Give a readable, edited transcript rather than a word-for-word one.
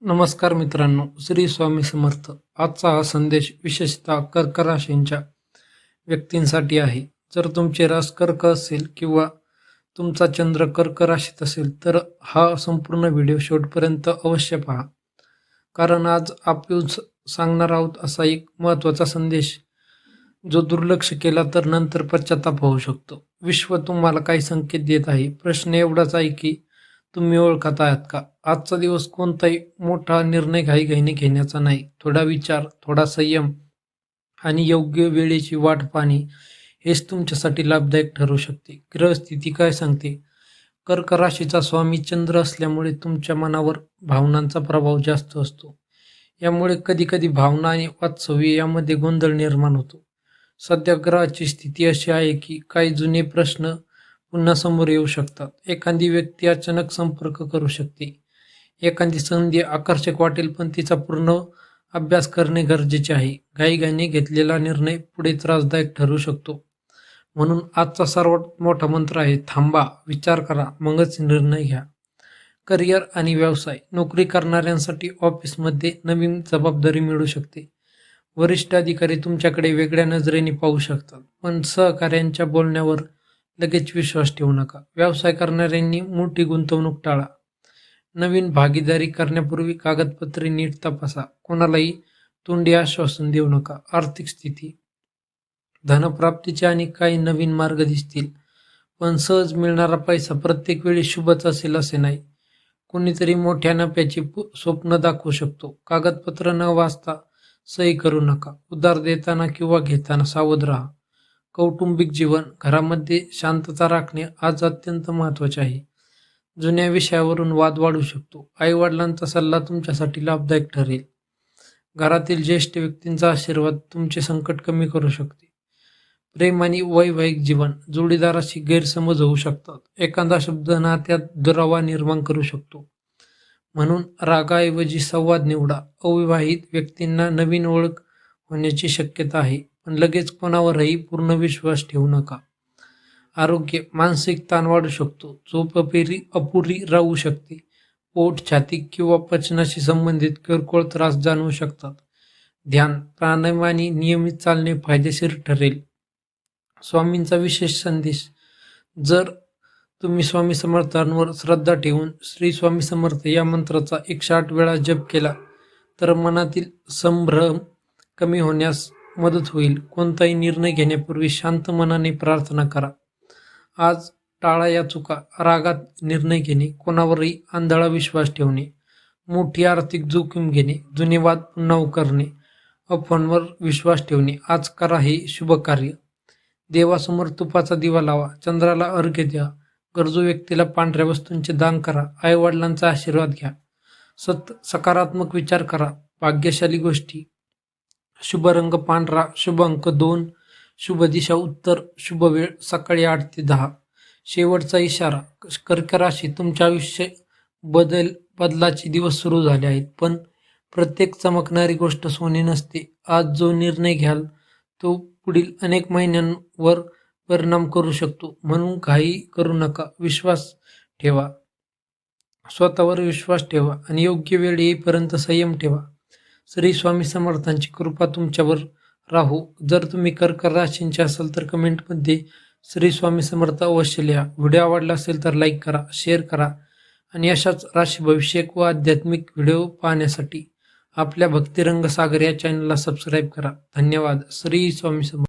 नमस्कार मित्रांनो, श्री स्वामी समर्थ. आजचा हा संदेश विशेषतः कर्क राशींच्या व्यक्तींसाठी आहे. जर तुमचे रास कर्क असेल किंवा तुमचा चंद्र कर्क राशीत असेल तर हा संपूर्ण व्हिडिओ शेवटपर्यंत अवश्य पहा. कारण आज आपण सांगणार आहोत असा एक महत्त्वाचा संदेश जो दुर्लक्ष केला तर नंतर पश्चाताप होऊ शकतो. विश्व तुम्हाला काही संकेत देत आहे. प्रश्न एवढाच आहे की तुम्ही ओळखत आहात का? आजचा दिवस कोणताही मोठा निर्णय घाईघाईने घेण्याचा नाही. थोडा विचार, थोडा संयम आणि योग्य वेळेची वाट पाहणे हेच तुमच्यासाठी लाभदायक ठरू शकते. ग्रहस्थिती काय सांगते? कर्क राशीचा स्वामी चंद्र असल्यामुळे तुमच्या मनावर भावनांचा प्रभाव जास्त असतो. यामुळे कधीकधी भावना आणि वास्तव्य यामध्ये गोंधळ निर्माण होतो. सध्या ग्रहाची स्थिती अशी आहे की काही जुने प्रश्न पुन्हा समोर येऊ शकतात. एखादी व्यक्ती अचानक संपर्क करू शकते. एखादी संधी आकर्षक वाटेल पण तिचा पूर्ण अभ्यास करणे गरजेचे आहे. घाईघाईने घेतलेला निर्णय पुढे त्रासदायक ठरू शकतो. म्हणून आजचा सर्वात मोठा मंत्र आहे थांबा, विचार करा, मगच निर्णय घ्या. करिअर आणि व्यवसाय. नोकरी करणाऱ्यांसाठी ऑफिसमध्ये नवीन जबाबदारी मिळू शकते. वरिष्ठ अधिकारी तुमच्याकडे वेगळ्या नजरेने पाहू शकतात. पण सहकाऱ्यांच्या बोलण्यावर लगेच विश्वास ठेवू नका. व्यवसाय करणाऱ्यांनी मोठी गुंतवणूक टाळा. नवीन भागीदारी करण्यापूर्वी कागदपत्रे नीट तपासा. कोणालाही तोंडी आश्वासन देऊ नका. आर्थिक स्थिती. धनप्राप्तीचे आणि काही नवीन मार्ग दिसतील. पण सहज मिळणारा पैसा प्रत्येक वेळी शुभच असेल असे नाही. कोणीतरी मोठ्या नफ्याची स्वप्न दाखवू शकतो. कागदपत्र न वाचता सही करू नका. उधार देताना किंवा घेताना सावध राहा. कौटुंबिक जीवन. घरामध्ये शांतता राखणे आज अत्यंत महत्त्वाचे आहे. जुन्या विषयावरून वाद वाढू शकतो. आईवडिलांचा सल्ला तुमच्यासाठी लाभदायक ठरेल. घरातील ज्येष्ठ व्यक्तींचा आशीर्वाद तुमचे संकट कमी करू शकते. प्रेम आणि वैवाहिक जीवन. जोडीदाराशी गैरसमज होऊ शकतात. एखादा शब्द नात्यात दुरावा निर्माण करू शकतो. म्हणून रागाऐवजी संवाद निवडा. अविवाहित व्यक्तींना नवीन ओळख होण्याची शक्यता आहे. पण लगेच कोणावरही पूर्ण विश्वास ठेवू नका. आरोग्य. मानसिक ताण वाढू शकतो. झोप अपुरी राहू शकते. पोट, छाती किंवा पचनाशी संबंधित किरकोळ त्रास जाणवू शकतात. ध्यान, प्राणायाम आणि नियमित चालणे फायदेशीर ठरेल. स्वामींचा विशेष संदेश. जर तुम्ही स्वामी समर्थांवर श्रद्धा ठेवून श्री स्वामी समर्थ या मंत्राचा 108 वेळा जप केला तर मनातील संभ्रम कमी होण्यास मदत होईल. कोणताही निर्णय घेण्यापूर्वी शांत मनाने प्रार्थना करा. आज टाळा या चुका. रागात निर्णय घेणे, कोणावरही आंधळा विश्वास ठेवणे, मोठी आर्थिक जोखीम घेणे, जुने वाद पुन्हा उकरणे, अफवांवर विश्वास ठेवणे. आज करा हे शुभ कार्य. देवासमोर तुपाचा दिवा लावा. चंद्राला अर्घ्य द्या. गरजू व्यक्तीला पांढऱ्या वस्तूंचे दान करा. आईवडिलांचा आशीर्वाद घ्या. सकारात्मक विचार करा. भाग्यशाली गोष्टी. शुभ रंग पांढरा. शुभ अंक 2. शुभ दिशा उत्तर. शुभ वेळ सकाळी 8 ते 10. शेवटचा इशारा. कर्क राशी. तुमच्या आयुष्य बदलाचे दिवस सुरू झाले आहेत. पण प्रत्येक चमकणारी गोष्ट सोने नसते. आज जो निर्णय घ्याल तो पुढील अनेक महिन्यांवर परिणाम करू शकतो. म्हणून घाई करू नका. विश्वास ठेवा. स्वतःवर विश्वास ठेवा आणि योग्य वेळ येईपर्यंत संयम ठेवा. श्री स्वामी समर्थांची कृपा तुमच्यावर राहू. जर तुम्ही कर्क राशींचे असाल तर कमेंटमध्ये श्री स्वामी समर्थ अवश्य लिहा. व्हिडिओ आवडला असेल तर लाईक करा, शेअर करा आणि अशाच राशी भविष्यक व आध्यात्मिक व्हिडिओ पाहण्यासाठी आपल्या भक्तिरंग सागर या चॅनलला सबस्क्राईब करा. धन्यवाद. श्री स्वामी समर्थ.